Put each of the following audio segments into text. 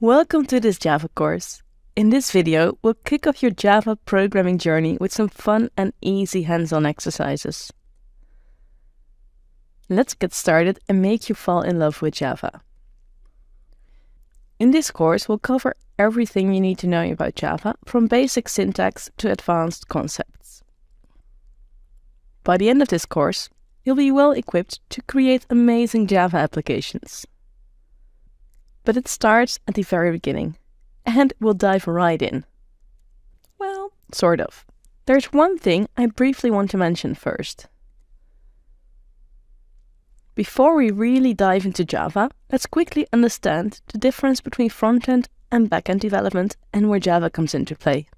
Welcome to this Java course. In this video, we'll kick off your Java programming journey with some fun and easy hands-on exercises. Let's get started and make you fall in love with Java. In this course, we'll cover everything you need to know about Java, from basic syntax to advanced concepts. By the end of this course, you'll be well equipped to create amazing Java applications. But it starts at the very beginning, and we'll dive right in. Well, sort of. There's one thing I briefly want to mention first. Before we really dive into Java, let's quickly understand the difference between front-end and back-end development and where Java comes into play.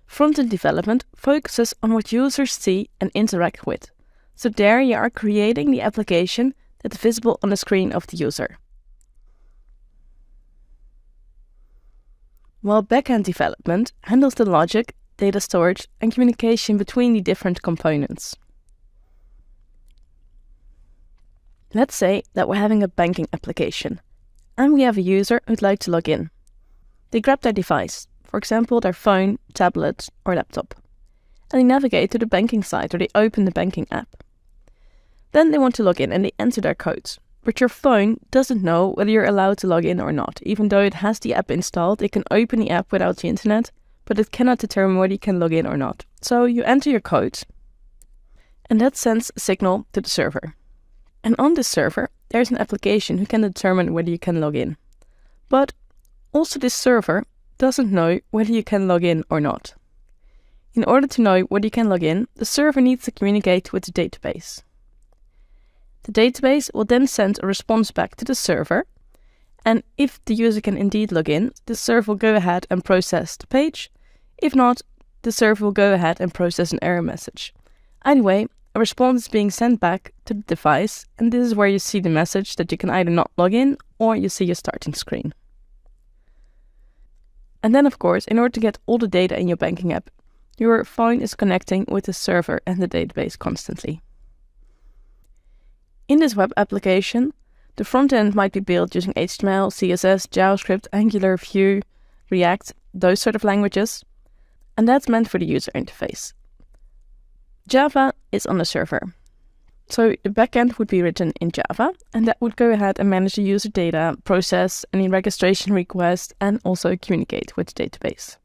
Front-end development focuses on what users see and interact with. So there you are creating the application that's visible on the screen of the user. While back-end development handles the logic, data storage, and communication between the different components. Let's say that we're having a banking application, and we have a user who'd like to log in. They grab their device, for example their phone, tablet, or laptop, and they navigate to the banking site or they open the banking app. Then they want to log in and they enter their codes. But your phone doesn't know whether you're allowed to log in or not. Even though it has the app installed, it can open the app without the internet, but it cannot determine whether you can log in or not. So you enter your code, and that sends a signal to the server. And on this server, there's an application who can determine whether you can log in. But also this server doesn't know whether you can log in or not. In order to know whether you can log in, the server needs to communicate with the database. The database will then send a response back to the server, and if the user can indeed log in, the server will go ahead and process the page. If not, the server will go ahead and process an error message. Anyway, a response is being sent back to the device, and this is where you see the message that you can either not log in or you see your starting screen. And then, of course, in order to get all the data in your banking app, your phone is connecting with the server and the database constantly. In this web application, the front end might be built using HTML, CSS, JavaScript, Angular, Vue, React, those sort of languages, and that's meant for the user interface. Java is on the server. So the backend would be written in Java, and that would go ahead and manage the user data, process any registration requests, and also communicate with the database.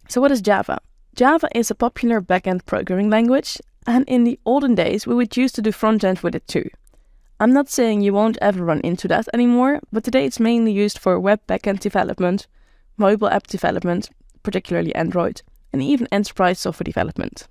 So what is Java? Java is a popular backend programming language, and in the olden days we would used to do front-end with it too. I'm not saying you won't ever run into that anymore, but today it's mainly used for web backend development, mobile app development, particularly Android, and even enterprise software development.